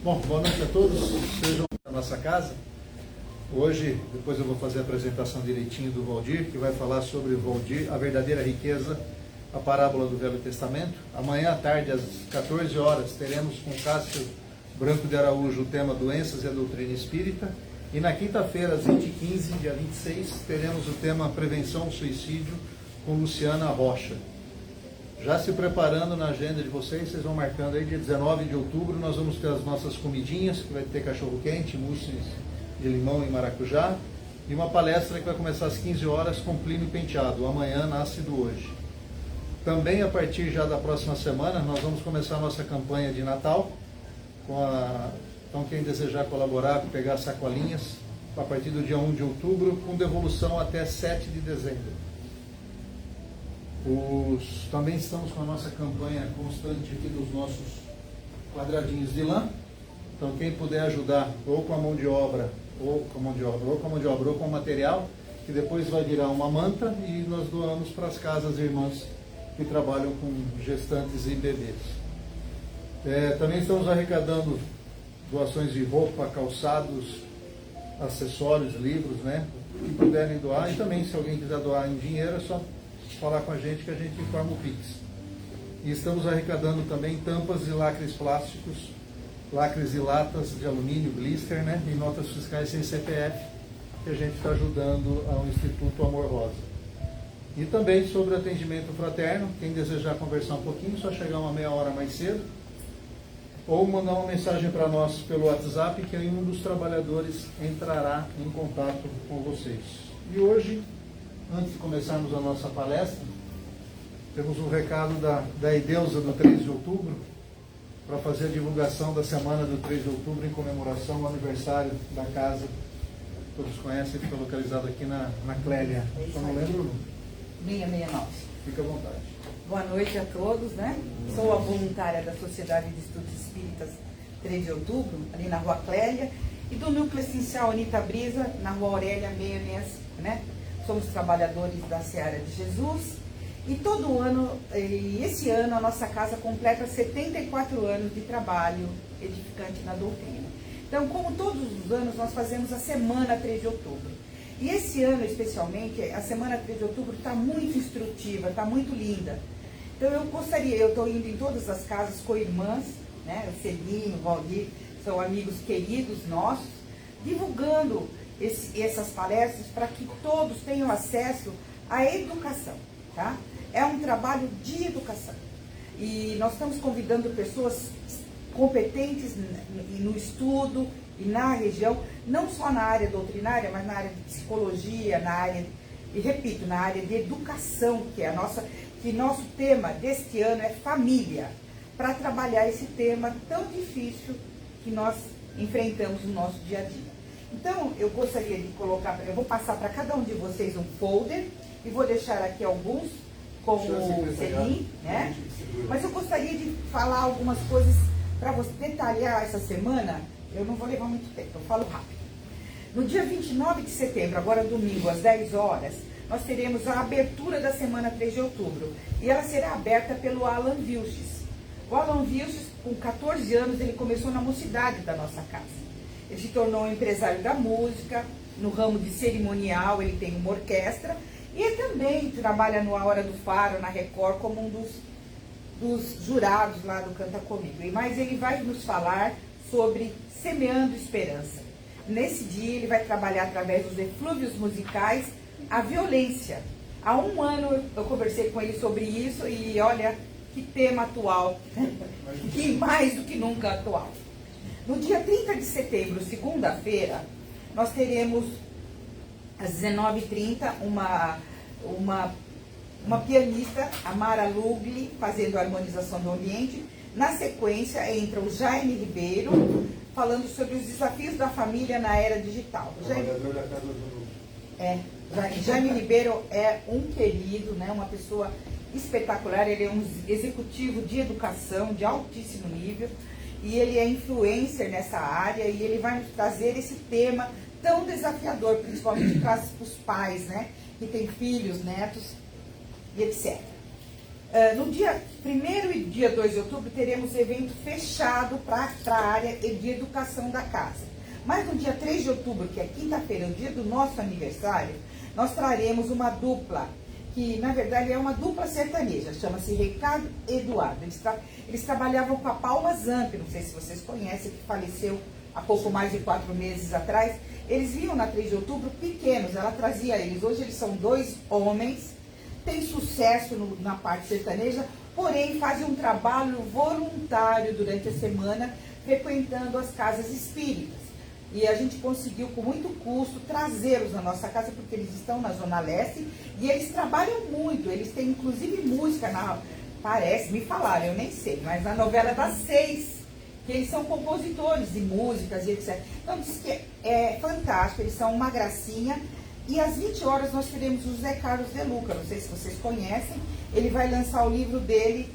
Bom, boa noite a todos, sejam na nossa casa. Hoje, depois eu vou fazer a apresentação direitinho do Valdir, que vai falar sobre Valdir, a verdadeira riqueza, a parábola do Velho Testamento. Amanhã à tarde, às 14 horas, teremos com Cássio Branco de Araújo o tema Doenças e a Doutrina Espírita. E na quinta-feira, às 20h15, dia 26, teremos o tema Prevenção ao Suicídio com Luciana Rocha. Já se preparando na agenda de vocês vão marcando aí, dia 19 de outubro, nós vamos ter as nossas comidinhas, que vai ter cachorro-quente, mousses de limão e maracujá, e uma palestra que vai começar às 15 horas com Plínio Penteado, amanhã nasce do hoje. Também a partir já da próxima semana, nós vamos começar a nossa campanha de Natal, então quem desejar colaborar, pegar sacolinhas, a partir do dia 1 de outubro, com devolução até 7 de dezembro. Também estamos com a nossa campanha constante aqui dos nossos quadradinhos de lã. Então quem puder ajudar ou com a mão de obra, ou com o material, que depois vai virar uma manta e nós doamos para as casas irmãs que trabalham com gestantes e bebês. Também estamos arrecadando doações de roupa, calçados, acessórios, livros, né? Que puderem doar. E também, se alguém quiser doar em dinheiro, é só falar com a gente que a gente informa o Pix. E estamos arrecadando também tampas e lacres plásticos, lacres e latas de alumínio, blister, né? E notas fiscais sem CPF, que a gente está ajudando ao Instituto Amor Rosa. E também sobre atendimento fraterno, quem desejar conversar um pouquinho, só chegar uma meia hora mais cedo, ou mandar uma mensagem para nós pelo WhatsApp, que aí um dos trabalhadores entrará em contato com vocês. E hoje, antes de começarmos a nossa palestra, temos um recado da Ideusa do 3 de outubro, para fazer a divulgação da semana do 3 de outubro em comemoração ao aniversário da casa, todos conhecem, fica localizado aqui na Clélia. Só não lembro o número. 669. Fica à vontade. Boa noite a todos, né? Sou a voluntária da Sociedade de Estudos Espíritas 3 de outubro, ali na Rua Clélia, e do Núcleo Essencial Anita Brisa, na Rua Aurélia 665, né? Somos trabalhadores da Seara de Jesus, e todo ano, e esse ano, a nossa casa completa 74 anos de trabalho edificante na doutrina. Então, como todos os anos, nós fazemos a Semana 3 de outubro. E esse ano, especialmente, a Semana 3 de outubro está muito instrutiva, está muito linda. Então, eu estou indo em todas as casas com irmãs, né? O Celinho, o Valdir, são amigos queridos nossos, divulgando essas palestras para que todos tenham acesso à educação, tá? É um trabalho de educação. E nós estamos convidando pessoas competentes no estudo e na região, não só na área doutrinária, mas na área de psicologia, na área, e repito, na área de educação, que nosso tema deste ano é família, para trabalhar esse tema tão difícil que nós enfrentamos no nosso dia a dia. Então, eu gostaria de colocar, eu vou passar para cada um de vocês um folder, e vou deixar aqui alguns com o Celim, né? Mas eu gostaria de falar algumas coisas para você detalhar essa semana. Eu não vou levar muito tempo, eu falo rápido. No dia 29 de setembro, agora domingo, às 10 horas, nós teremos a abertura da Semana 3 de outubro. E ela será aberta pelo Alan Vilches. O Alan Vilches, com 14 anos, ele começou na mocidade da nossa casa. Ele se tornou um empresário da música, no ramo de cerimonial, ele tem uma orquestra, e também trabalha no A Hora do Faro, na Record, como um dos jurados lá do Canta Comigo. Mas ele vai nos falar sobre Semeando Esperança. Nesse dia ele vai trabalhar através dos eflúvios musicais a violência. Há um ano eu conversei com ele sobre isso e olha que tema atual, que mais do que nunca atual. No dia 30 de setembro, segunda-feira, nós teremos às 19h30 uma pianista, a Mara Lugli, fazendo a harmonização do ambiente. Na sequência, entra o Jaime Ribeiro, falando sobre os desafios da família na era digital. Jaime Ribeiro é um querido, né, uma pessoa espetacular, ele é um executivo de educação de altíssimo nível, e ele é influencer nessa área, e ele vai nos trazer esse tema tão desafiador, principalmente para os pais, né, que têm filhos, netos e etc. No dia 1º e dia 2 de outubro, teremos evento fechado para a área de educação da casa. Mas no dia 3 de outubro, que é quinta-feira, o dia do nosso aniversário, nós traremos uma dupla, que na verdade é uma dupla sertaneja, chama-se Ricardo e Eduardo. Eles trabalhavam com a Paula Zamp, não sei se vocês conhecem, que faleceu há pouco mais de 4 meses atrás. Eles vinham na 3 de outubro pequenos, ela trazia eles. Hoje eles são 2 homens, têm sucesso na parte sertaneja, porém fazem um trabalho voluntário durante a semana, frequentando as casas espíritas. E a gente conseguiu, com muito custo, trazê-los na nossa casa, porque eles estão na Zona Leste, e eles trabalham muito, eles têm inclusive música, parece, me falaram, eu nem sei, mas na novela das 6, que eles são compositores de músicas e etc. Então, diz que é fantástico, eles são uma gracinha. E às 20 horas nós teremos o José Carlos de Luca, não sei se vocês conhecem, ele vai lançar o livro dele,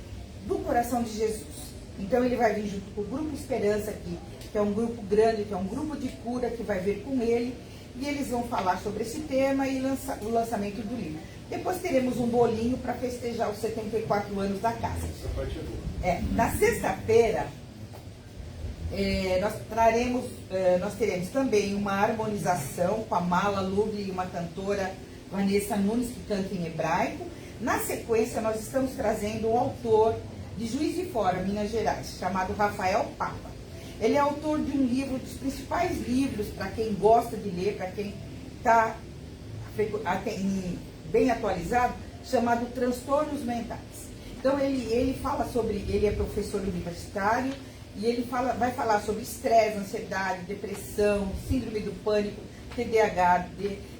Do Coração de Jesus. Então ele vai vir junto com o Grupo Esperança aqui, que é um grupo grande, que é um grupo de cura que vai vir com ele, e eles vão falar sobre esse tema e o lançamento do livro. Depois teremos um bolinho para festejar os 74 anos da casa. Essa parte é boa. Na sexta-feira, nós teremos também uma harmonização com a Mala Lubre e uma cantora, Vanessa Nunes, que canta em hebraico. Na sequência, nós estamos trazendo um autor de Juiz de Fora, Minas Gerais, chamado Rafael Papa. Ele é autor de um livro, dos principais livros para quem gosta de ler, para quem está bem atualizado, chamado Transtornos Mentais. Então, ele fala sobre, ele é professor universitário, e ele vai falar sobre estresse, ansiedade, depressão, síndrome do pânico, TDAH,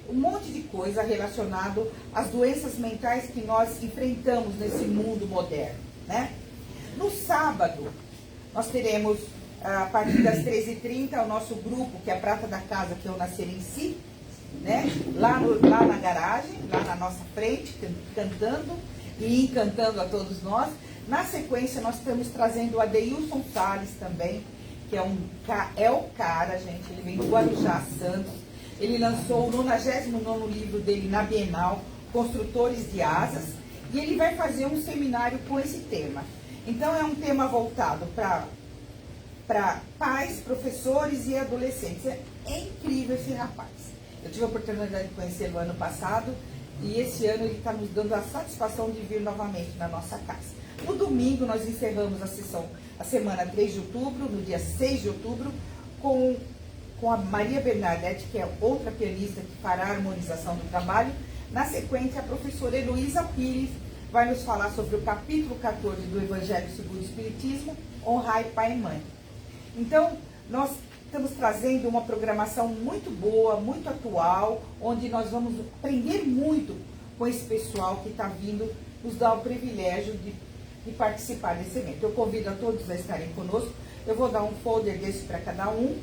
um monte de coisa relacionado às doenças mentais que nós enfrentamos nesse mundo moderno, né? No sábado, nós teremos, a partir das 13h30, o nosso grupo, que é a Prata da Casa, que é o Nascer em Si, né? Lá na garagem, lá na nossa frente, cantando e encantando a todos nós. Na sequência, nós estamos trazendo o Adeilson Salles também, que é o cara, gente, ele vem do Guarujá, Santos. Ele lançou o 99º livro dele na Bienal, Construtores de Asas, e ele vai fazer um seminário com esse tema. Então, é um tema voltado para pais, professores e adolescentes. É incrível esse rapaz. Eu tive a oportunidade de conhecê-lo ano passado, e esse ano ele está nos dando a satisfação de vir novamente na nossa casa. No domingo, nós encerramos a semana 3 de outubro, no dia 6 de outubro, com a Maria Bernadette, que é outra pianista que fará a harmonização do trabalho. Na sequência, a professora Heloísa Pires vai nos falar sobre o capítulo 14 do Evangelho segundo o Espiritismo, Honrai Pai e Mãe. Então, nós estamos trazendo uma programação muito boa, muito atual, onde nós vamos aprender muito com esse pessoal que está vindo nos dar o privilégio de participar desse evento. Eu convido a todos a estarem conosco. Eu vou dar um folder desse para cada um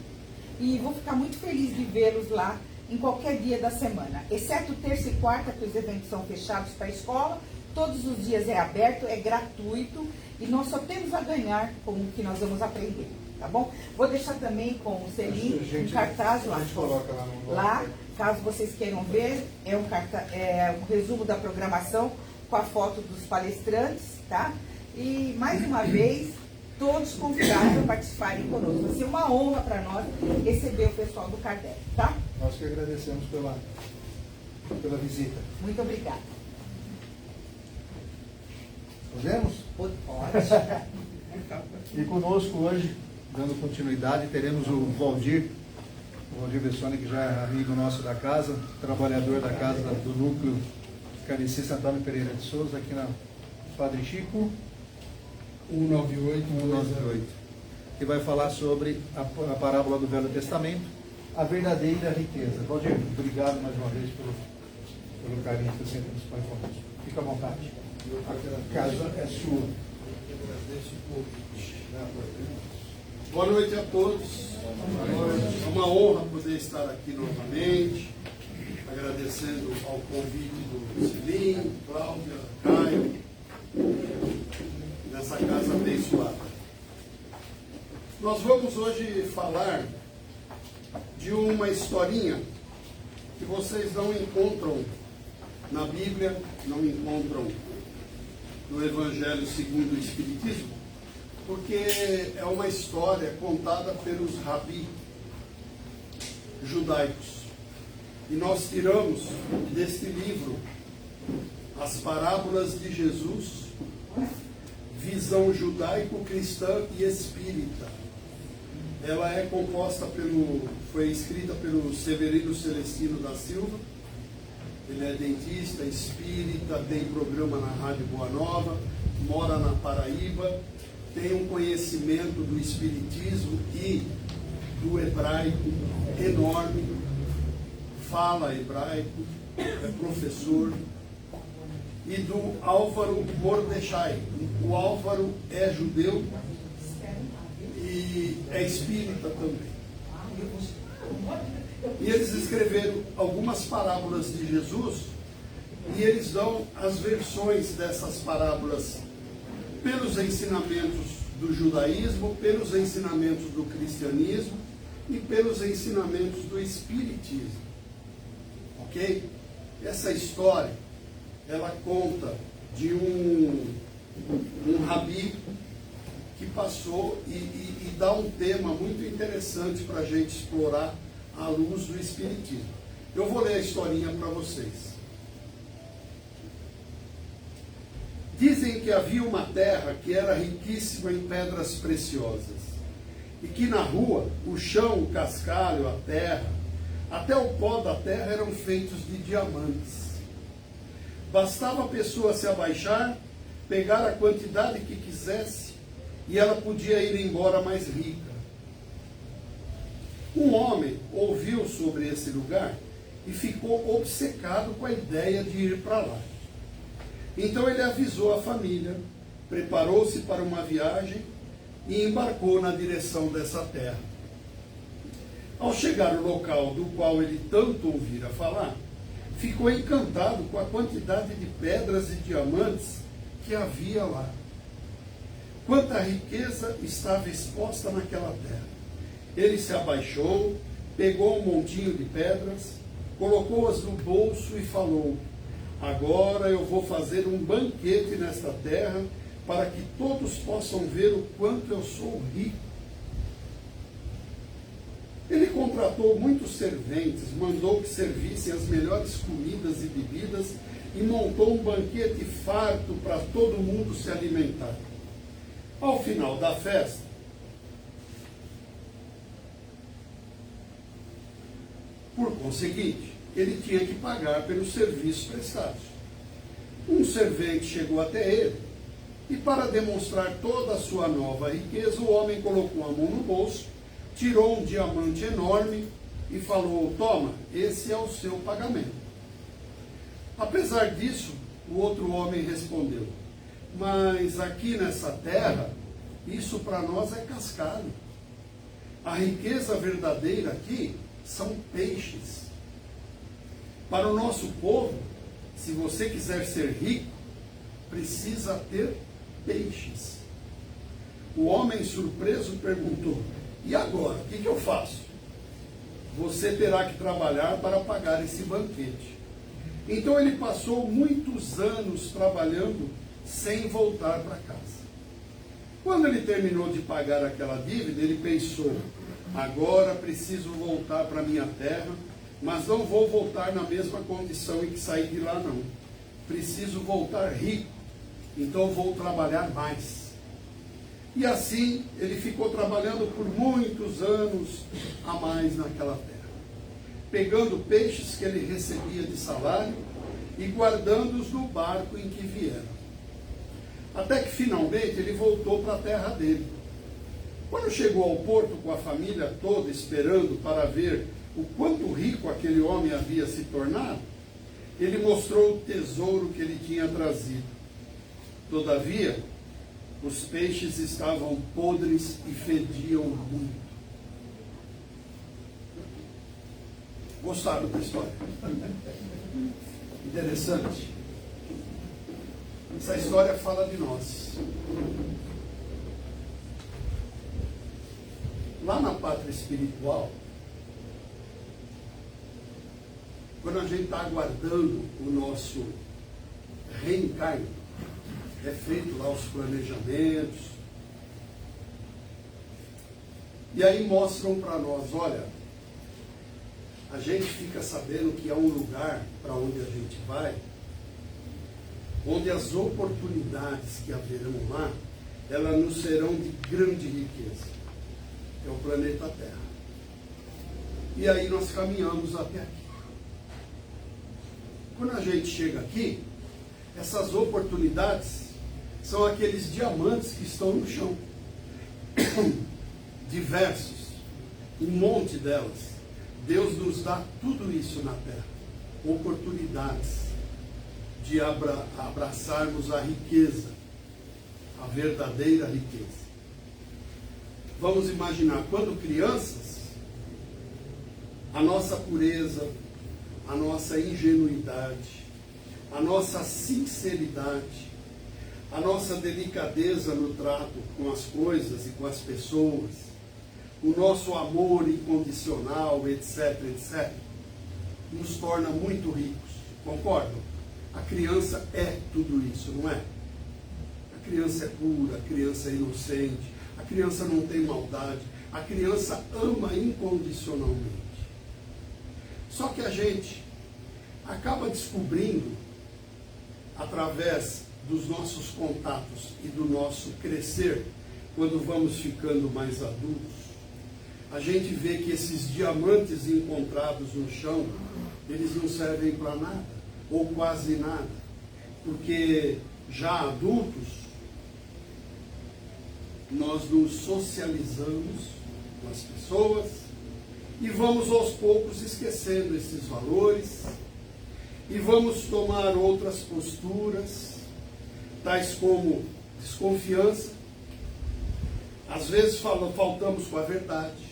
e vou ficar muito feliz de vê-los lá em qualquer dia da semana, exceto terça e quarta, que os eventos são fechados para a escola. Todos os dias é aberto, é gratuito e nós só temos a ganhar com o que nós vamos aprender, tá bom? Vou deixar também com o selinho, um cartaz lá. Lá, caso vocês queiram ver, é um resumo da programação com a foto dos palestrantes, tá? E, mais uma vez, todos convidados a participarem conosco. Vai ser uma honra para nós receber o pessoal do Kardec, tá? Nós que agradecemos pela visita. Muito obrigada. Podemos? Pode. E conosco hoje, dando continuidade, teremos o Valdir Bessoni, que já é amigo nosso da casa, trabalhador da casa do núcleo Canicista Antônio Pereira de Souza, aqui na Padre Chico 198, que vai falar sobre a parábola do Velho Testamento, a verdadeira riqueza. Valdir, obrigado mais uma vez pelo carinho que você sempre nos põe conosco. Fica à vontade. A casa é sua. Boa noite a todos. É uma honra poder estar aqui novamente, agradecendo ao convite do Cilinho, Cláudia, Caio, nessa casa abençoada. Nós vamos hoje falar de uma historinha que vocês não encontram na Bíblia, não encontram do Evangelho segundo o Espiritismo, porque é uma história contada pelos rabi judaicos. E nós tiramos deste livro as parábolas de Jesus, visão judaico-cristã e espírita. Ela é composta foi escrita pelo Severino Celestino da Silva. Ele é dentista, espírita, tem programa na Rádio Boa Nova, mora na Paraíba, tem um conhecimento do espiritismo e do hebraico enorme, fala hebraico, é professor, e do Álvaro Mordechai. O Álvaro é judeu e é espírita também. E eles escreveram algumas parábolas de Jesus, e eles dão as versões dessas parábolas pelos ensinamentos do judaísmo, pelos ensinamentos do cristianismo e pelos ensinamentos do espiritismo. Ok? Essa história, ela conta de um rabi que passou e dá um tema muito interessante para a gente explorar à luz do espiritismo. Eu vou ler a historinha para vocês. Dizem que havia uma terra que era riquíssima em pedras preciosas, e que na rua, o chão, o cascalho, a terra, até o pó da terra eram feitos de diamantes. Bastava a pessoa se abaixar, pegar a quantidade que quisesse, e ela podia ir embora mais rica. Um homem ouviu sobre esse lugar e ficou obcecado com a ideia de ir para lá. Então ele avisou a família, preparou-se para uma viagem e embarcou na direção dessa terra. Ao chegar no local do qual ele tanto ouvira falar, ficou encantado com a quantidade de pedras e diamantes que havia lá. Quanta riqueza estava exposta naquela terra. Ele se abaixou, pegou um montinho de pedras, colocou-as no bolso e falou: agora eu vou fazer um banquete nesta terra, para que todos possam ver o quanto eu sou rico. Ele contratou muitos serventes, mandou que servissem as melhores comidas e bebidas e montou um banquete farto para todo mundo se alimentar. Ao final da festa, por conseguinte, ele tinha que pagar pelos serviços prestados. Um servente chegou até ele e, para demonstrar toda a sua nova riqueza, o homem colocou a mão no bolso, tirou um diamante enorme e falou: toma, esse é o seu pagamento. Apesar disso, o outro homem respondeu: mas aqui nessa terra, isso para nós é cascalho. A riqueza verdadeira aqui são peixes. Para o nosso povo, se você quiser ser rico, precisa ter peixes. O homem surpreso perguntou: e agora, o que eu faço? Você terá que trabalhar para pagar esse banquete. Então ele passou muitos anos trabalhando sem voltar para casa. Quando ele terminou de pagar aquela dívida, ele pensou: agora preciso voltar para minha terra, mas não vou voltar na mesma condição em que saí de lá, não. Preciso voltar rico, então vou trabalhar mais. E assim ele ficou trabalhando por muitos anos a mais naquela terra, pegando peixes que ele recebia de salário e guardando-os no barco em que vieram. Até que finalmente ele voltou para a terra dele. Quando chegou ao porto com a família toda esperando para ver o quanto rico aquele homem havia se tornado, ele mostrou o tesouro que ele tinha trazido. Todavia, os peixes estavam podres e fediam muito. Gostaram da história? Interessante. Essa história fala de nós. Lá na pátria espiritual, quando a gente está aguardando o nosso reencarno, é feito lá os planejamentos. E aí mostram para nós, olha, a gente fica sabendo que é um lugar para onde a gente vai, onde as oportunidades que haverão lá, elas nos serão de grande riqueza. É o planeta Terra. E aí nós caminhamos até aqui. Quando a gente chega aqui, essas oportunidades são aqueles diamantes que estão no chão. Diversos, um monte delas. Deus nos dá tudo isso na terra. Oportunidades de abraçarmos a riqueza, a verdadeira riqueza. Vamos imaginar, quando crianças, a nossa pureza, a nossa ingenuidade, a nossa sinceridade, a nossa delicadeza no trato com as coisas e com as pessoas, o nosso amor incondicional, etc., etc., nos torna muito ricos. Concordam? A criança é tudo isso, não é? A criança é pura, a criança é inocente, a criança não tem maldade, a criança ama incondicionalmente. Só que a gente acaba descobrindo, através dos nossos contatos e do nosso crescer, quando vamos ficando mais adultos, a gente vê que esses diamantes encontrados no chão, eles não servem para nada, ou quase nada, porque já adultos, nós nos socializamos com as pessoas e vamos aos poucos esquecendo esses valores e vamos tomar outras posturas, tais como desconfiança, às vezes faltamos com a verdade,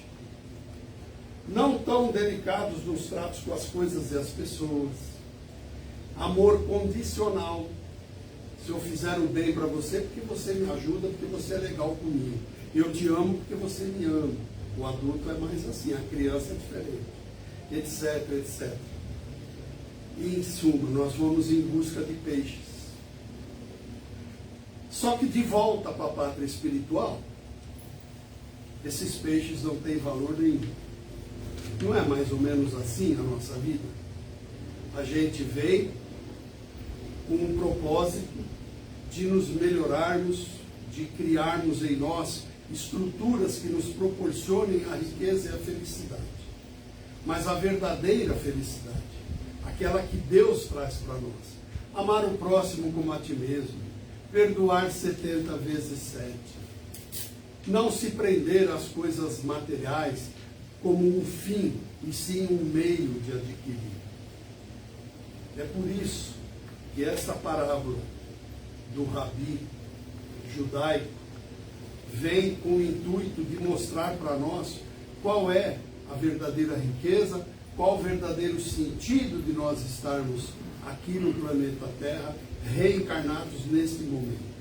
não tão delicados nos tratos com as coisas e as pessoas, amor condicional. Se eu fizer o bem para você, porque você me ajuda, porque você é legal comigo. Eu te amo porque você me ama. O adulto é mais assim, a criança é diferente, etc, etc. E em suma, nós vamos em busca de peixes. Só que de volta para a pátria espiritual, esses peixes não têm valor nenhum. Não é mais ou menos assim a nossa vida? A gente vem com um propósito de nos melhorarmos, de criarmos em nós estruturas que nos proporcionem a riqueza e a felicidade. Mas a verdadeira felicidade, aquela que Deus traz para nós, amar o próximo como a ti mesmo, perdoar 70 vezes 7, não se prender às coisas materiais como um fim, e sim um meio de adquirir. É por isso que essa parábola do Rabi judaico vem com o intuito de mostrar para nós qual é a verdadeira riqueza, qual o verdadeiro sentido de nós estarmos aqui no planeta Terra, reencarnados neste momento.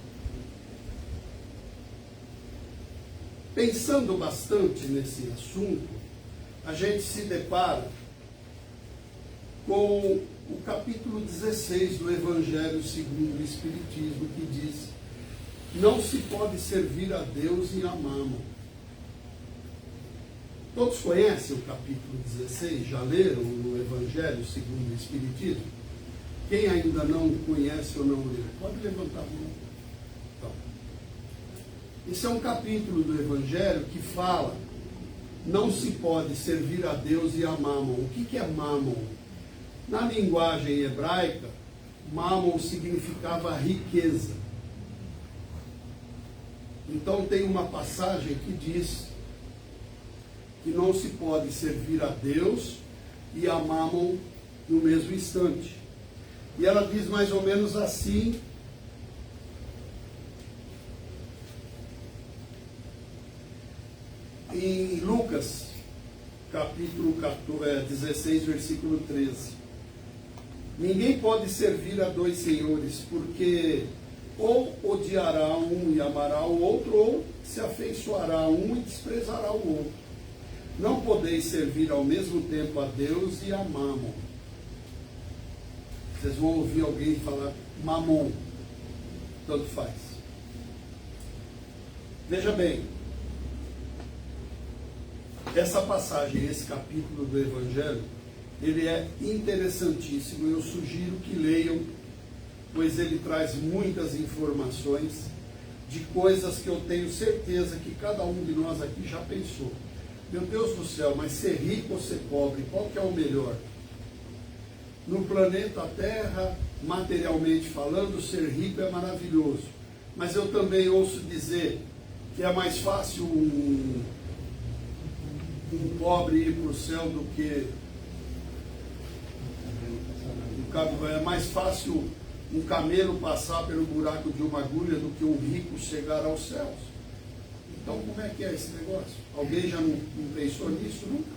Pensando bastante nesse assunto, a gente se depara com o capítulo 16 do Evangelho segundo o Espiritismo, que diz: não se pode servir a Deus e a Mammon. Todos conhecem o capítulo 16? Já leram o Evangelho segundo o Espiritismo? Quem ainda não conhece ou não leu, pode levantar a mão. Então, esse é um capítulo do Evangelho que fala: não se pode servir a Deus e a Mammon. O que é Mammon? Na linguagem hebraica, Mammon significava riqueza. Então tem uma passagem que diz que não se pode servir a Deus e a Mammon no mesmo instante. E ela diz mais ou menos assim: em Lucas, capítulo 16, versículo 13. Ninguém pode servir a dois senhores, porque ou odiará um e amará o outro, ou se afeiçoará a um e desprezará o outro. Não podeis servir ao mesmo tempo a Deus e a Mammon. Vocês vão ouvir alguém falar Mamon. tanto faz. Veja bem, essa passagem, esse capítulo do Evangelho, ele é interessantíssimo. Eu sugiro que leiam, pois ele traz muitas informações de coisas que eu tenho certeza que cada um de nós aqui já pensou. Meu Deus do céu, mas ser rico ou ser pobre, qual que é o melhor? No planeta Terra, materialmente falando, ser rico é maravilhoso. Mas eu também ouço dizer que é mais fácil um pobre ir para o céu do que... É mais fácil um camelo passar pelo buraco de uma agulha do que um rico chegar aos céus. Então, como é que é esse negócio? Alguém já não pensou nisso nunca?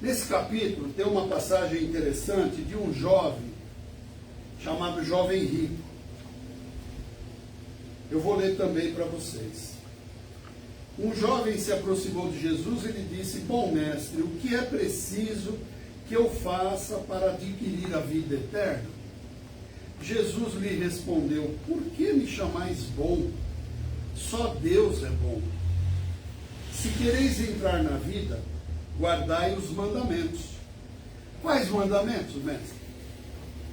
Nesse capítulo tem uma passagem interessante de um jovem chamado Jovem Rico. Eu vou ler também para vocês. Um jovem se aproximou de Jesus e lhe disse: bom mestre, o que é preciso que eu faça para adquirir a vida eterna? Jesus lhe respondeu: por que me chamais bom? Só Deus é bom. Se quereis entrar na vida, guardai os mandamentos. Quais mandamentos, mestre?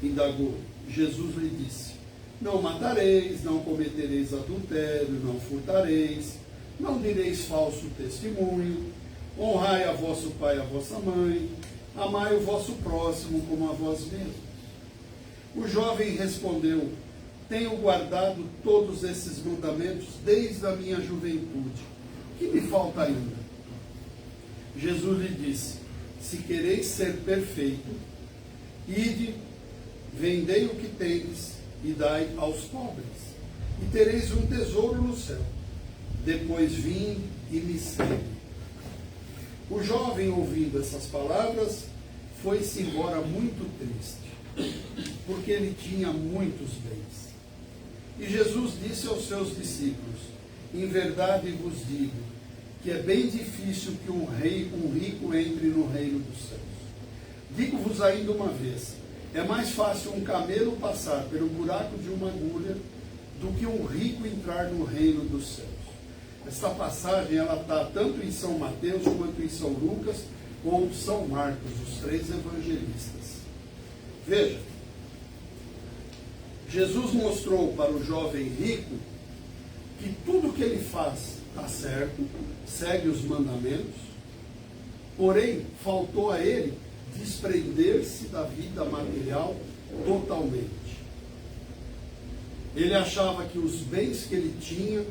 Indagou. Jesus lhe disse: não matareis, não cometereis adultério, não furtareis, não direis falso testemunho, honrai a vosso pai e a vossa mãe, amai o vosso próximo como a vós mesmos. O jovem respondeu: tenho guardado todos esses mandamentos desde a minha juventude. O que me falta ainda? Jesus lhe disse: se quereis ser perfeito, ide, vendei o que tendes e dai aos pobres, e tereis um tesouro no céu. Depois vinde e me segue. O jovem, ouvindo essas palavras, foi-se embora muito triste, porque ele tinha muitos bens. E Jesus disse aos seus discípulos: em verdade vos digo, que é bem difícil que um rico entre no reino dos céus. Digo-vos ainda uma vez, é mais fácil um camelo passar pelo buraco de uma agulha do que um rico entrar no reino dos céus. Esta passagem ela está tanto em São Mateus quanto em São Lucas ou São Marcos, os três evangelistas. Veja, Jesus mostrou para o jovem rico que tudo que ele faz está certo, segue os mandamentos, porém faltou a ele desprender-se da vida material totalmente. Ele achava que os bens que ele tinha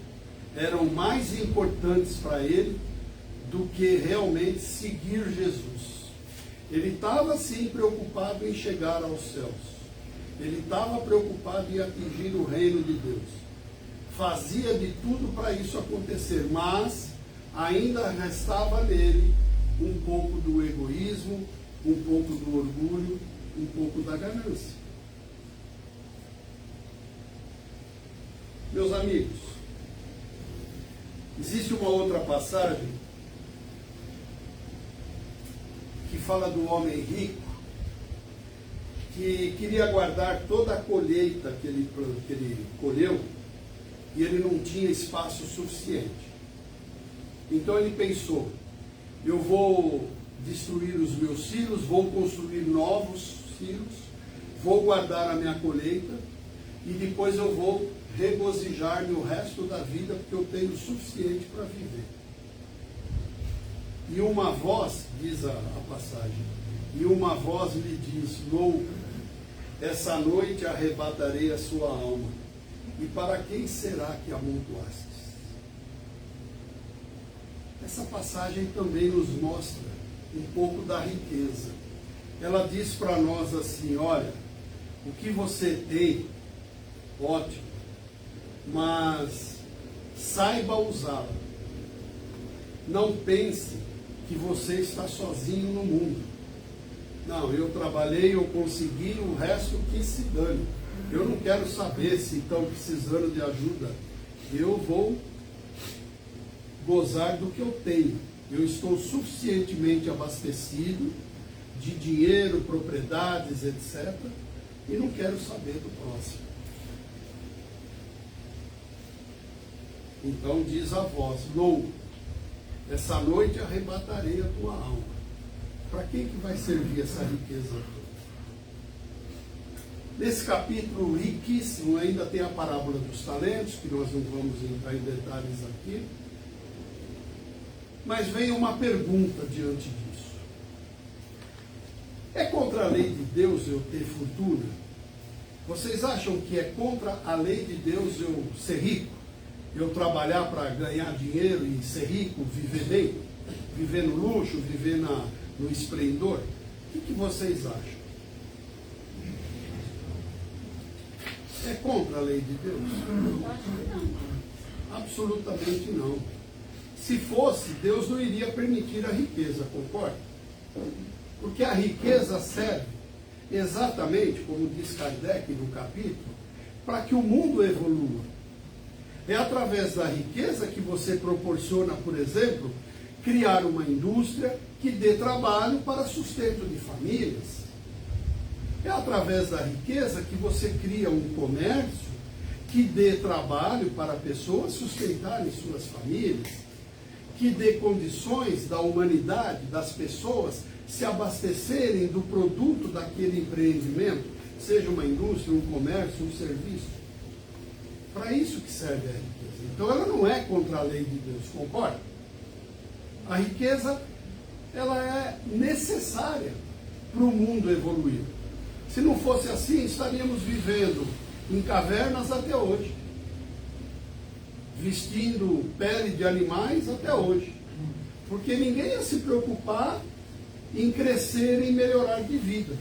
eram mais importantes para ele do que realmente seguir Jesus. Ele estava sim preocupado em chegar aos céus. Ele estava preocupado em atingir o reino de Deus. Fazia de tudo para isso acontecer, mas ainda restava nele um pouco do egoísmo, um pouco do orgulho, um pouco da ganância. Meus amigos, existe uma outra passagem que fala do homem rico que queria guardar toda a colheita que ele colheu e ele não tinha espaço suficiente. Então ele pensou: eu vou destruir os meus silos, vou construir novos silos, vou guardar a minha colheita e depois eu vou regozijar-me o resto da vida, porque eu tenho o suficiente para viver. E uma voz, diz a passagem, e uma voz lhe diz: louco, essa noite arrebatarei a sua alma, e para quem será que amontoastes? Essa passagem também nos mostra um pouco da riqueza. Ela diz para nós assim: olha, o que você tem, ótimo, mas saiba usá-la. Não pense que você está sozinho no mundo. Não, eu trabalhei, eu consegui, o resto que se dane. Eu não quero saber se estão precisando de ajuda. Eu vou gozar do que eu tenho. Eu estou suficientemente abastecido de dinheiro, propriedades, etc. E não quero saber do próximo. Então diz a voz: louco, essa noite arrebatarei a tua alma. Para quem que vai servir essa riqueza toda? Nesse capítulo riquíssimo ainda tem a parábola dos talentos, que nós não vamos entrar em detalhes aqui. Mas vem uma pergunta diante disso. É contra a lei de Deus eu ter fortuna? Vocês acham que é contra a lei de Deus eu ser rico? Eu trabalhar para ganhar dinheiro e ser rico, viver bem? Viver no luxo, viver no esplendor? O que vocês acham? É contra a lei de Deus? Absolutamente não. Se fosse, Deus não iria permitir a riqueza, concorda? Porque a riqueza serve exatamente, como diz Kardec no capítulo, para que o mundo evolua. É através da riqueza que você proporciona, por exemplo, criar uma indústria que dê trabalho para sustento de famílias. É através da riqueza que você cria um comércio que dê trabalho para pessoas sustentarem suas famílias, que dê condições da humanidade, das pessoas, se abastecerem do produto daquele empreendimento, seja uma indústria, um comércio, um serviço. Para isso que serve a riqueza. Então ela não é contra a lei de Deus, concorda? A riqueza, ela é necessária para o mundo evoluir. Se não fosse assim, estaríamos vivendo em cavernas até hoje, vestindo pele de animais até hoje, porque ninguém ia se preocupar em crescer e melhorar de vida.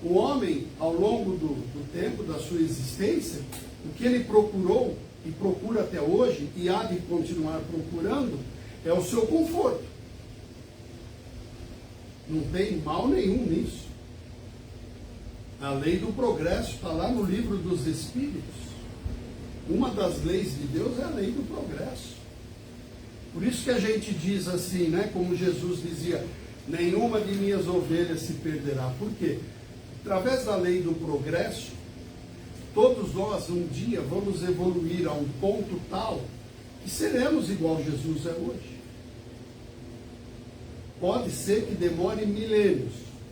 O homem, ao longo do tempo da sua existência, o que ele procurou e procura até hoje e há de continuar procurando é o seu conforto. Não tem mal nenhum nisso. A lei do progresso está lá no livro dos Espíritos. Uma das leis de Deus é a lei do progresso. Por isso que a gente diz assim, né? Como Jesus dizia: nenhuma de minhas ovelhas se perderá. Por quê? Através da lei do progresso, todos nós um dia vamos evoluir a um ponto tal que seremos igual Jesus é hoje. Pode ser que demore milênios,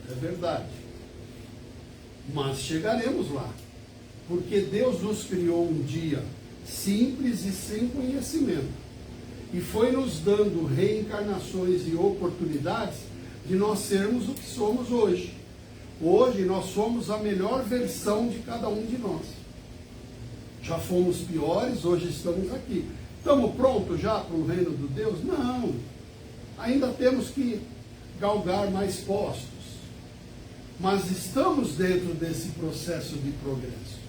é verdade. Mas chegaremos lá. Porque Deus nos criou um dia simples e sem conhecimento. E foi nos dando reencarnações e oportunidades de nós sermos o que somos hoje. Hoje nós somos a melhor versão de cada um de nós. Já fomos piores, hoje estamos aqui. Estamos prontos já para o reino de Deus? Não. Ainda temos que galgar mais postos. Mas estamos dentro desse processo de progresso.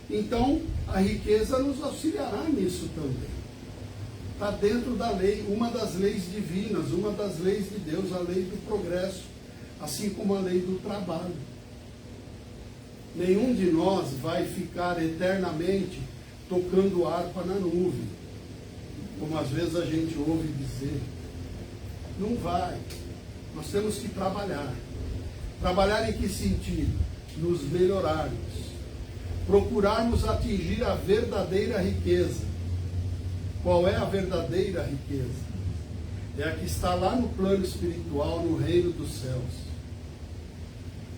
Então, a riqueza nos auxiliará nisso também. Está dentro da lei, uma das leis divinas, uma das leis de Deus, a lei do progresso, assim como a lei do trabalho. Nenhum de nós vai ficar eternamente tocando harpa na nuvem, como às vezes a gente ouve dizer. Não vai. Nós temos que trabalhar. Trabalhar em que sentido? Nos melhorarmos. Procurarmos atingir a verdadeira riqueza. Qual é a verdadeira riqueza? É a que está lá no plano espiritual, no reino dos céus.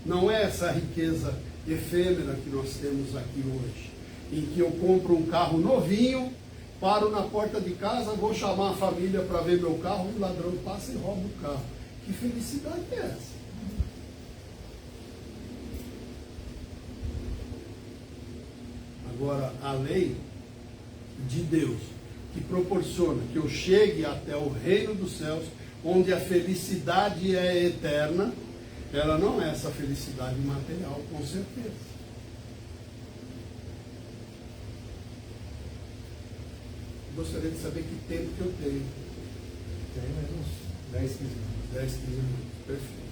Não é essa riqueza efêmera que nós temos aqui hoje, em que eu compro um carro novinho, paro na porta de casa, vou chamar a família para ver meu carro, o ladrão passa e rouba o carro. Que felicidade é essa? Agora, a lei de Deus, que proporciona que eu chegue até o reino dos céus, onde a felicidade é eterna, ela não é essa felicidade material, com certeza. Gostaria de saber que tempo que eu tenho. Tem mais uns 10, 15 minutos. 10, 15 minutos, perfeito.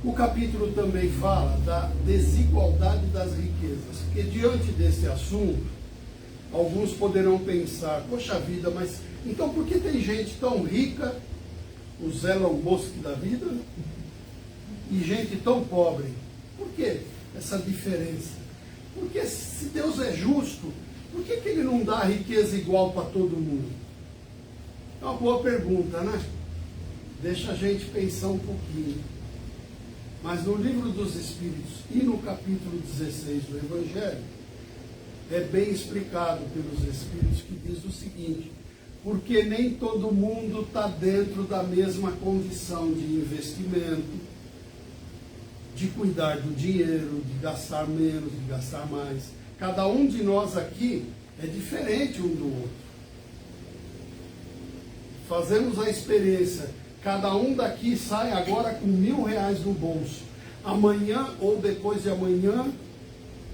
O capítulo também fala da desigualdade das riquezas, porque diante desse assunto, alguns poderão pensar: poxa vida, mas então por que tem gente tão rica, os Elon Musk da vida, e gente tão pobre? Por que essa diferença? Porque se Deus é justo, Por que ele não dá riqueza igual para todo mundo? É uma boa pergunta, né? Deixa a gente pensar um pouquinho. Mas no livro dos Espíritos e no capítulo 16 do Evangelho, é bem explicado pelos Espíritos, que diz o seguinte: porque nem todo mundo está dentro da mesma condição de investimento, de cuidar do dinheiro, de gastar menos, de gastar mais. Cada um de nós aqui é diferente um do outro. Fazemos a experiência. Cada um daqui sai agora com R$1.000 no bolso. Amanhã ou depois de amanhã,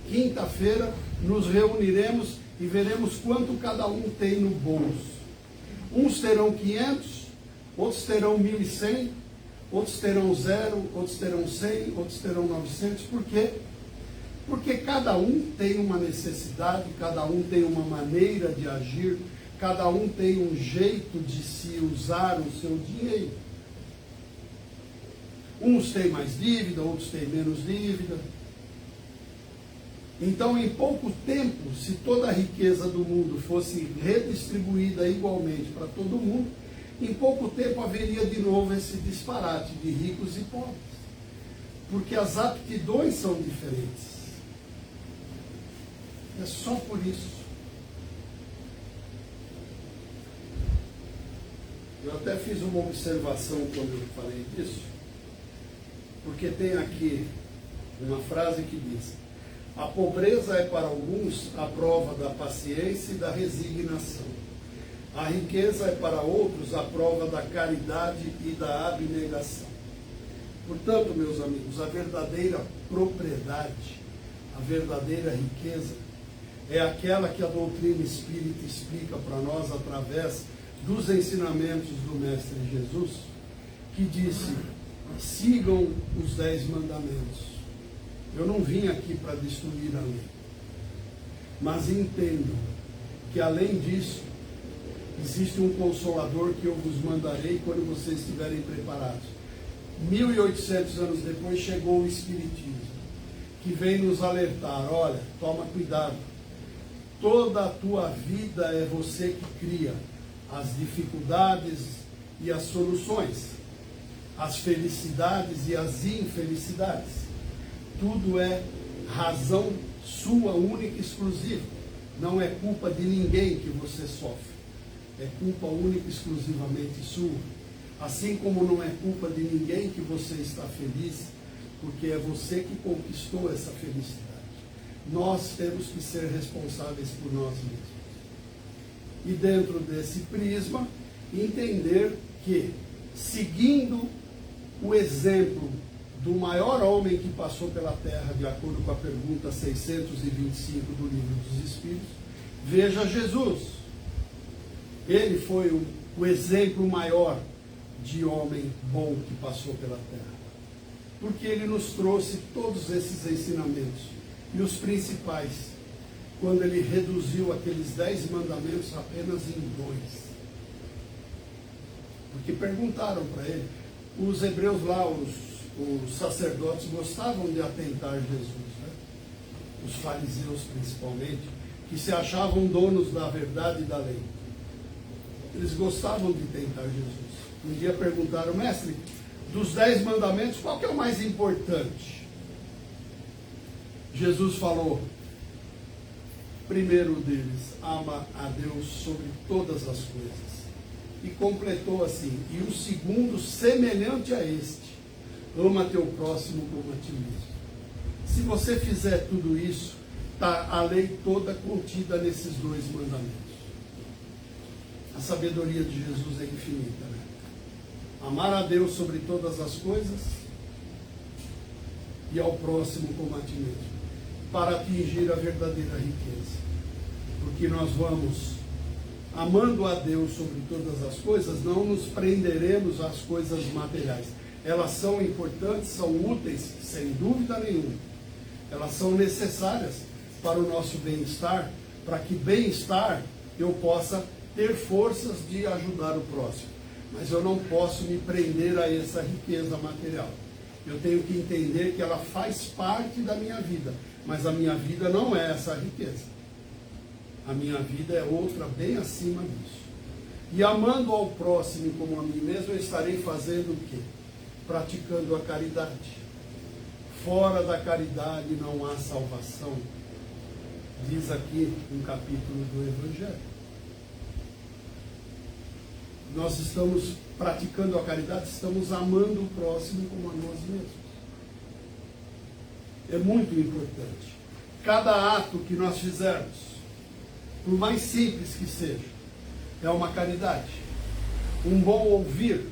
quinta-feira, nos reuniremos e veremos quanto cada um tem no bolso. Uns terão 500, outros terão 1.100, outros terão 0, outros terão 100, outros terão 900. Por quê? Porque cada um tem uma necessidade, cada um tem uma maneira de agir, cada um tem um jeito de se usar o seu dinheiro. Uns têm mais dívida, outros têm menos dívida. Então, em pouco tempo, se toda a riqueza do mundo fosse redistribuída igualmente para todo mundo, em pouco tempo haveria de novo esse disparate de ricos e pobres. Porque as aptidões são diferentes. É só por isso. Eu até fiz uma observação quando eu falei disso, porque tem aqui uma frase que diz: a pobreza é para alguns a prova da paciência e da resignação. A riqueza é para outros a prova da caridade e da abnegação. Portanto, meus amigos, a verdadeira propriedade, a verdadeira riqueza, é aquela que a doutrina espírita explica para nós através dos ensinamentos do Mestre Jesus, que disse: sigam os 10 mandamentos. Eu não vim aqui para destruir a lei, mas entendo que além disso, existe um consolador que eu vos mandarei quando vocês estiverem preparados. 1800 anos depois chegou o Espiritismo, que vem nos alertar: olha, toma cuidado, toda a tua vida é você que cria as dificuldades e as soluções, as felicidades e as infelicidades. Tudo é razão sua, única e exclusiva. Não é culpa de ninguém que você sofre. É culpa única e exclusivamente sua. Assim como não é culpa de ninguém que você está feliz, porque é você que conquistou essa felicidade. Nós temos que ser responsáveis por nós mesmos. E dentro desse prisma, entender que, seguindo o exemplo do maior homem que passou pela Terra, de acordo com a pergunta 625 do Livro dos Espíritos, veja Jesus. Ele foi o exemplo maior de homem bom que passou pela Terra, porque ele nos trouxe todos esses ensinamentos, e os principais, quando ele reduziu aqueles 10 mandamentos apenas em 2. Porque perguntaram para ele, os hebreus lá, os sacerdotes gostavam de atentar Jesus, né? Os fariseus principalmente, que se achavam donos da verdade e da lei. Eles gostavam de tentar Jesus. Um dia perguntaram: mestre, dos 10 mandamentos, qual que é o mais importante? Jesus falou: primeiro deles, ama a Deus sobre todas as coisas. E completou assim: e o segundo, semelhante a este, ama teu próximo como a ti mesmo. Se você fizer tudo isso, está a lei toda contida nesses 2 mandamentos. A sabedoria de Jesus é infinita, né? Amar a Deus sobre todas as coisas e ao próximo como a ti mesmo, para atingir a verdadeira riqueza. Porque nós vamos, amando a Deus sobre todas as coisas, não nos prenderemos às coisas materiais. Elas são importantes, são úteis, sem dúvida nenhuma. Elas são necessárias para o nosso bem-estar, para que bem-estar eu possa ter forças de ajudar o próximo. Mas eu não posso me prender a essa riqueza material. Eu tenho que entender que ela faz parte da minha vida, mas a minha vida não é essa riqueza. A minha vida é outra, bem acima disso. E amando ao próximo como a mim mesmo, eu estarei fazendo o quê? Praticando a caridade. Fora da caridade não há salvação. Diz aqui um capítulo do Evangelho. Nós estamos praticando a caridade, estamos amando o próximo como a nós mesmos. É muito importante. Cada ato que nós fizermos, por mais simples que seja, é uma caridade. Um bom ouvir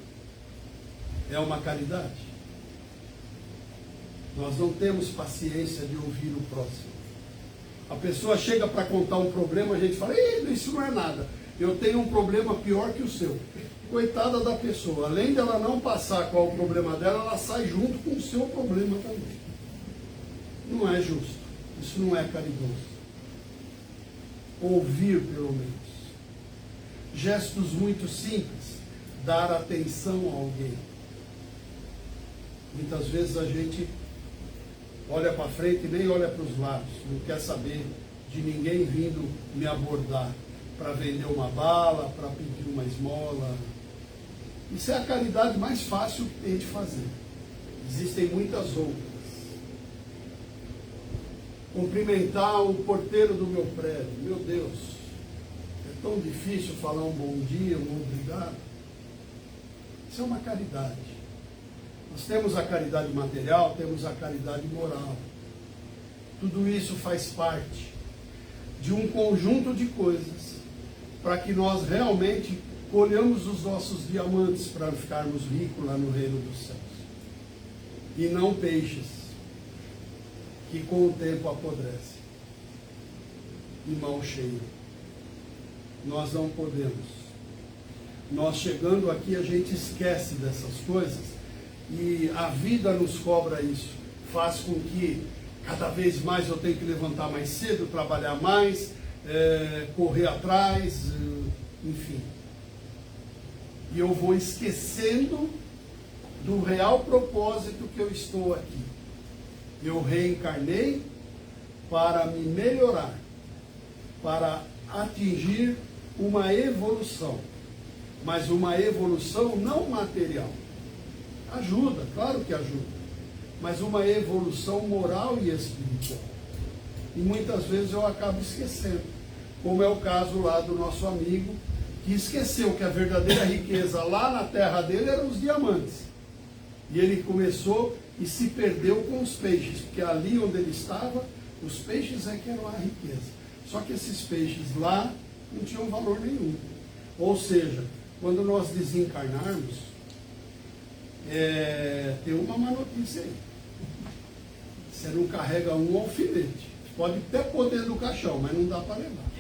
é uma caridade. Nós não temos paciência de ouvir o próximo. A pessoa chega para contar um problema, a gente fala, isso não é nada. Eu tenho um problema pior que o seu. Coitada da pessoa, além dela não passar qual é o problema dela, ela sai junto com o seu problema também. Não é justo. Isso não é caridoso. Ouvir, pelo menos. Gestos muito simples. Dar atenção a alguém. Muitas vezes a gente olha para frente e nem olha para os lados. Não quer saber de ninguém vindo me abordar para vender uma bala, para pedir uma esmola. Isso é a caridade mais fácil que tem de fazer. Existem muitas outras. Cumprimentar o porteiro do meu prédio. Meu Deus, é tão difícil falar um bom dia, um obrigado. Isso é uma caridade. Nós temos a caridade material, temos a caridade moral. Tudo isso faz parte de um conjunto de coisas para que nós realmente colhamos os nossos diamantes para ficarmos ricos lá no reino dos céus. E não peixes que com o tempo apodrecem e mal cheiam. Nós não podemos. Nós chegando aqui, a gente esquece dessas coisas e a vida nos cobra isso. Faz com que cada vez mais eu tenho que levantar mais cedo, trabalhar mais, correr atrás, enfim. E eu vou esquecendo do real propósito que eu estou aqui. Eu reencarnei para me melhorar, para atingir uma evolução, mas uma evolução não material. Ajuda, claro que ajuda, mas uma evolução moral e espiritual. E muitas vezes eu acabo esquecendo, como é o caso lá do nosso amigo, que esqueceu que a verdadeira riqueza lá na terra dele eram os diamantes. E ele começou e se perdeu com os peixes, porque ali onde ele estava, os peixes é que eram a riqueza. Só que esses peixes lá não tinham valor nenhum. Ou seja, quando nós desencarnarmos, tem uma má notícia aí. Você não carrega um alfinete. Pode até pôr dentro do caixão, mas não dá para levar.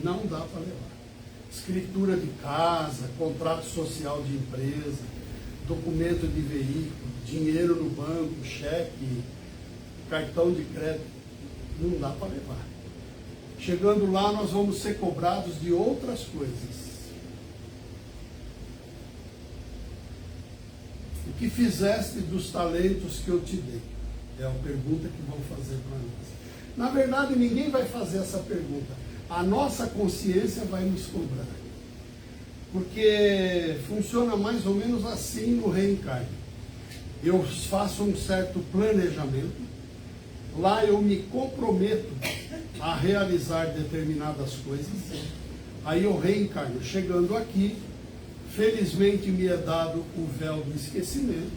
Não dá para levar. Escritura de casa, contrato social de empresa, documento de veículo, dinheiro no banco, cheque, cartão de crédito, não dá para levar. Chegando lá, nós vamos ser cobrados de outras coisas. O que fizeste dos talentos que eu te dei? É a pergunta que vão fazer para nós. Na verdade, ninguém vai fazer essa pergunta. A nossa consciência vai nos cobrar. Porque funciona mais ou menos assim no reencarne. Eu faço um certo planejamento, lá eu me comprometo a realizar determinadas coisas, aí eu reencarno. Chegando aqui, felizmente me é dado o véu do esquecimento,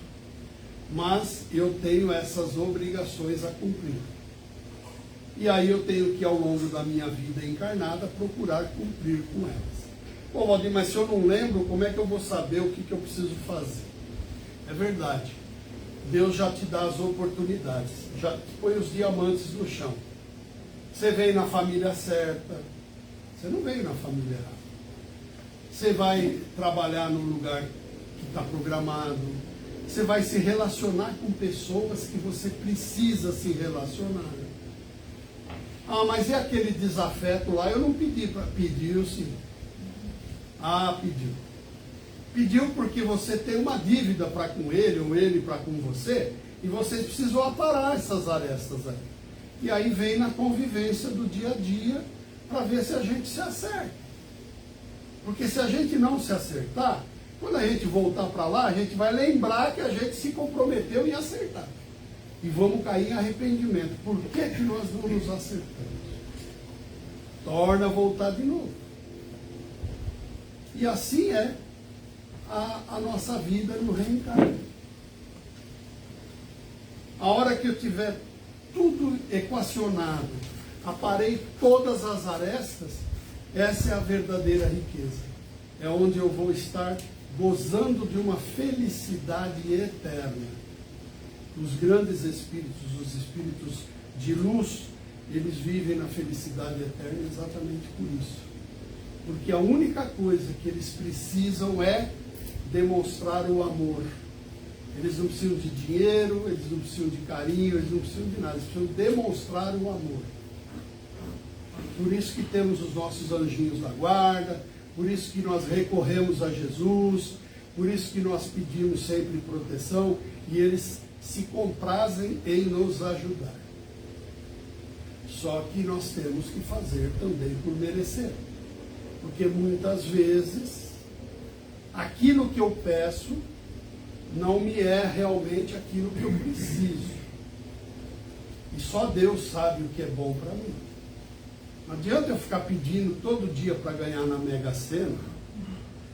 mas eu tenho essas obrigações a cumprir. E aí eu tenho que, ao longo da minha vida encarnada, procurar cumprir com elas. Pô, Valdir, mas se eu não lembro, como é que eu vou saber o que eu preciso fazer? É verdade. Deus já te dá as oportunidades, já põe os diamantes no chão. Você veio na família certa, você não veio na família errada. Você vai trabalhar no lugar que está programado, você vai se relacionar com pessoas que você precisa se relacionar. Ah, mas e aquele desafeto lá? Eu não pedi para pedir, sim. Ah, pediu. Pediu porque você tem uma dívida para com ele, ou ele para com você, e você precisou aparar essas arestas aí. E aí vem na convivência do dia a dia, para ver se a gente se acerta. Porque se a gente não se acertar, quando a gente voltar para lá, a gente vai lembrar que a gente se comprometeu em acertar. E vamos cair em arrependimento. Por que que nós não nos acertamos? Torna a voltar de novo. E assim é a nossa vida no reencarno. A hora que eu tiver tudo equacionado, aparei todas as arestas, essa é a verdadeira riqueza. É onde eu vou estar gozando de uma felicidade eterna. Os grandes espíritos, os espíritos de luz, eles vivem na felicidade eterna exatamente por isso. Porque a única coisa que eles precisam é demonstrar o amor. Eles não precisam de dinheiro, eles não precisam de carinho, eles não precisam de nada, eles precisam demonstrar o amor. Por isso que temos os nossos anjinhos da guarda, por isso que nós recorremos a Jesus, por isso que nós pedimos sempre proteção, e eles se comprazem em nos ajudar. Só que nós temos que fazer também por merecer. Porque muitas vezes, aquilo que eu peço não me é realmente aquilo que eu preciso. E só Deus sabe o que é bom para mim. Não adianta eu ficar pedindo todo dia para ganhar na Mega Sena,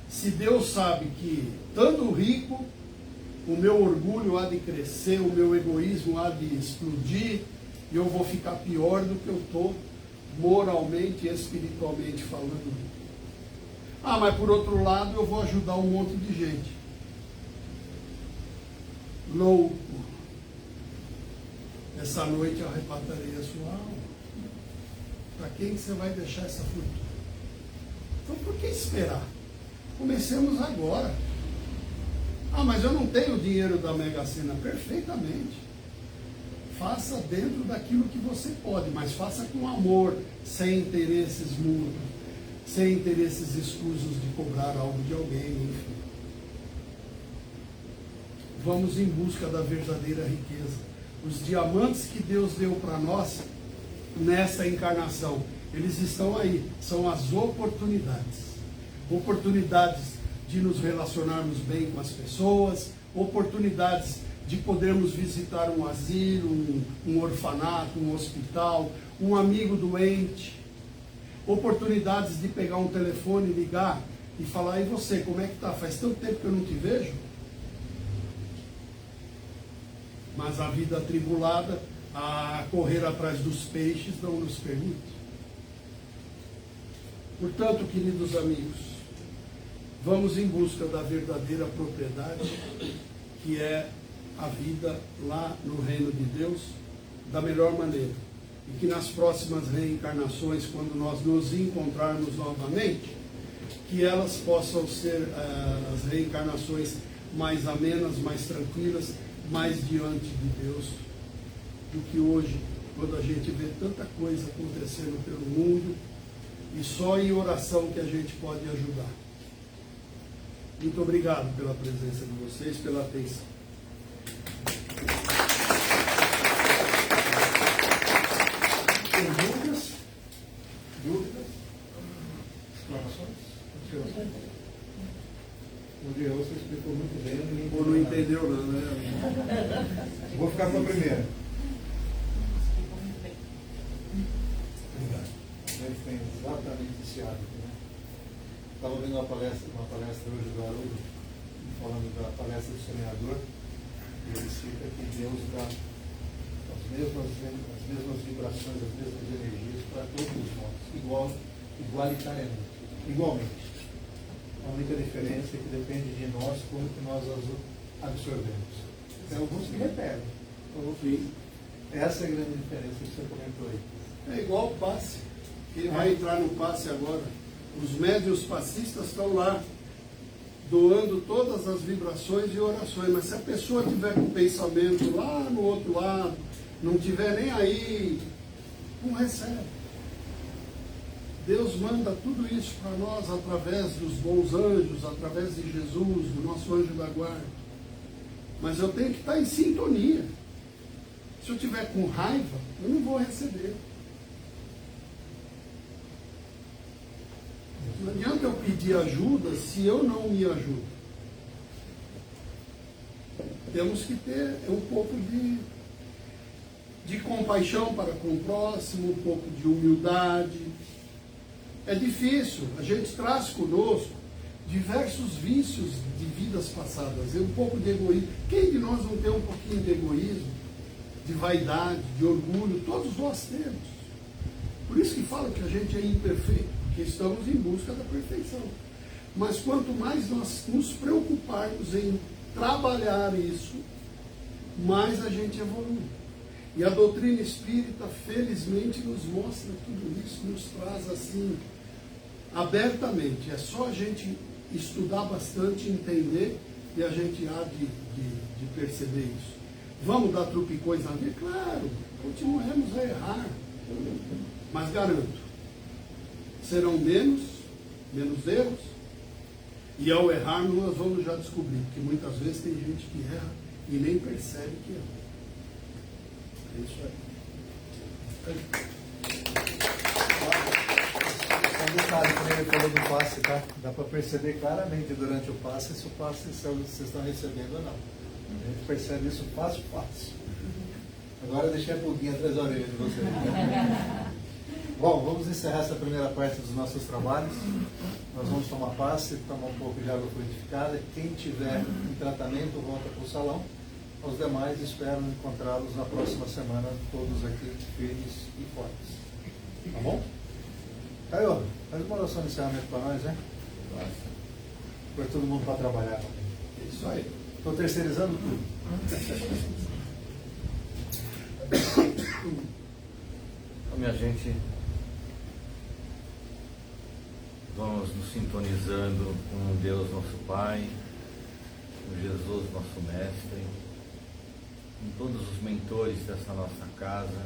se Deus sabe que, estando rico, o meu orgulho há de crescer, o meu egoísmo há de explodir, e eu vou ficar pior do que eu estou moralmente e espiritualmente falando. Ah, mas por outro lado eu vou ajudar um monte de gente. Louco. Essa noite eu arrebatarei a sua alma. Para quem você vai deixar essa fortuna? Então por que esperar? Comecemos agora. Ah, mas eu não tenho o dinheiro da Mega Sena. Perfeitamente. Faça dentro daquilo que você pode, mas faça com amor, sem interesses mútuos, sem interesses escusos de cobrar algo de alguém, enfim. Vamos em busca da verdadeira riqueza. Os diamantes que Deus deu para nós nessa encarnação, eles estão aí, são as oportunidades. Oportunidades de nos relacionarmos bem com as pessoas, oportunidades de podermos visitar um asilo, um orfanato, um hospital, um amigo doente, oportunidades de pegar um telefone, ligar e falar: e você, como é que está? Faz tanto tempo que eu não te vejo. Mas a vida atribulada, a correr atrás dos peixes, não nos permite. Portanto, queridos amigos, vamos em busca da verdadeira propriedade, que é a vida lá no reino de Deus, da melhor maneira. E que nas próximas reencarnações, quando nós nos encontrarmos novamente, que elas possam ser as reencarnações mais amenas, mais tranquilas, mais diante de Deus, do que hoje, quando a gente vê tanta coisa acontecendo pelo mundo, e só em oração que a gente pode ajudar. Muito obrigado pela presença de vocês, pela atenção. Tem dúvidas? Dúvidas? Exclamações? O Diego você explicou muito bem. Ou não entendeu nada, né? Vou ficar com a primeira. Obrigado. Eles têm exatamente esse hábito, né? Estava vendo uma palestra hoje do Haroldo, falando da palestra do semeador, e ele cita que Deus dá as mesmas vibrações, as mesmas energias para todos os modos, igualmente. A única diferença é que depende de nós como que nós as absorvemos. Tem alguns que repetem. Essa é a grande diferença que você comentou aí. É igual o passe. Quem vai entrar no passe agora? Os médios passistas estão lá, doando todas as vibrações e orações. Mas se a pessoa tiver com o pensamento lá no outro lado, não tiver nem aí, não recebe. Deus manda tudo isso para nós através dos bons anjos, através de Jesus, do nosso anjo da guarda. Mas eu tenho que estar em sintonia. Se eu tiver com raiva, eu não vou receber. Não adianta eu pedir ajuda se eu não me ajudo. Temos que ter um pouco de compaixão para com o próximo, um pouco de humildade. É difícil, a gente traz conosco diversos vícios de vidas passadas, um pouco de egoísmo. Quem de nós não tem um pouquinho de egoísmo, de vaidade, de orgulho? Todos nós temos. Por isso que fala que a gente é imperfeito, porque estamos em busca da perfeição. Mas quanto mais nós nos preocuparmos em trabalhar isso, mais a gente evolui. E a doutrina espírita, felizmente, nos mostra tudo isso, nos traz assim, abertamente. É só a gente estudar bastante, entender, e a gente há de perceber isso. Vamos dar tropicões na vida? Claro, continuemos a errar. Mas garanto, serão menos erros, e ao errar nós vamos já descobrir, porque muitas vezes tem gente que erra e nem percebe que erra. É isso aí. Só um detalhe, quando ele falou do passe, tá? Dá para perceber claramente durante o passe se o passe vocês estão recebendo ou não. A gente percebe isso fácil. Agora eu deixei a pulguinha atrás da orelha de vocês. Bom, vamos encerrar essa primeira parte dos nossos trabalhos. Nós vamos tomar passe, tomar um pouco de água fluidificada. Quem tiver em tratamento, volta para o salão. Os demais, espero encontrá-los na próxima semana, todos aqui firmes e fortes. Tá bom? Caio, faz uma oração de encerramento para nós, né? Para todo mundo para trabalhar também. É isso aí. Estou terceirizando tudo. Então, minha gente, vamos nos sintonizando com Deus nosso Pai, com Jesus nosso Mestre, com todos os mentores dessa nossa casa,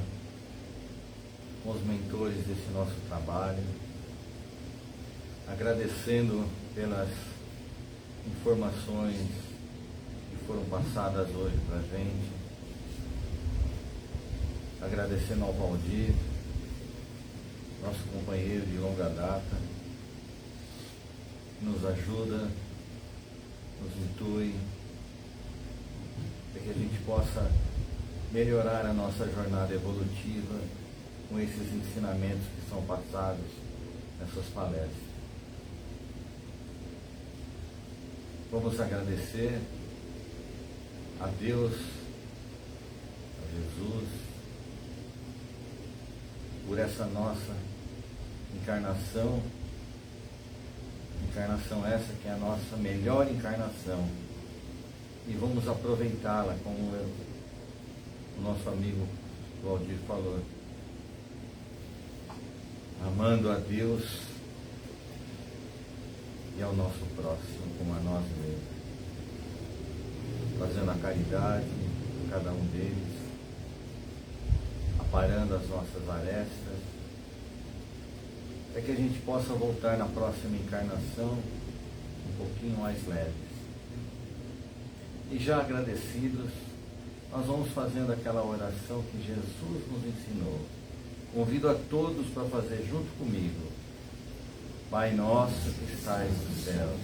com os mentores desse nosso trabalho, agradecendo pelas informações que foram passadas hoje para a gente, agradecendo ao Valdir, nosso companheiro de longa data, que nos ajuda, nos intui, para que a gente possa melhorar a nossa jornada evolutiva com esses ensinamentos que são passados nessas palestras. Vamos agradecer a Deus, a Jesus, por essa nossa encarnação essa que é a nossa melhor encarnação, e vamos aproveitá-la, como o nosso amigo Valdir falou, amando a Deus e ao nosso próximo como a nós mesmos, fazendo a caridade em cada um deles, aparando as nossas arestas, para que a gente possa voltar na próxima encarnação um pouquinho mais leves. E já agradecidos, nós vamos fazendo aquela oração que Jesus nos ensinou. Convido a todos para fazer junto comigo. Pai nosso que estais nos céus,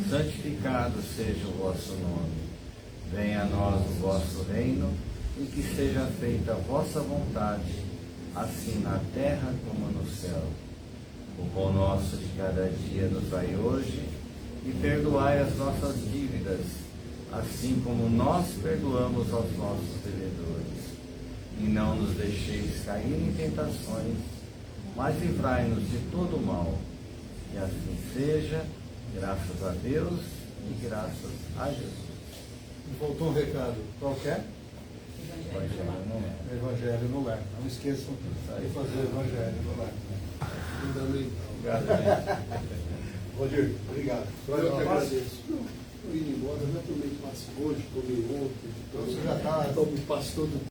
santificado seja o vosso nome. Venha a nós o vosso reino, e que seja feita a vossa vontade, assim na terra como no céu. O pão nosso de cada dia nos dai hoje, e perdoai as nossas dívidas, assim como nós perdoamos aos nossos devedores. E não nos deixeis cair em tentações, mas livrai-nos de todo o mal. E assim seja, graças a Deus e graças a Jesus. Voltou um recado qualquer? Evangelho no lar. Evangelho no lar. Não esqueçam de fazer o Evangelho no lar. Fundamental. Obrigado, gente. Valdir, obrigado. Eu que agradeço. Estou indo embora, já tomei passe hoje, tomei ontem. Você já está. Tomo passe todo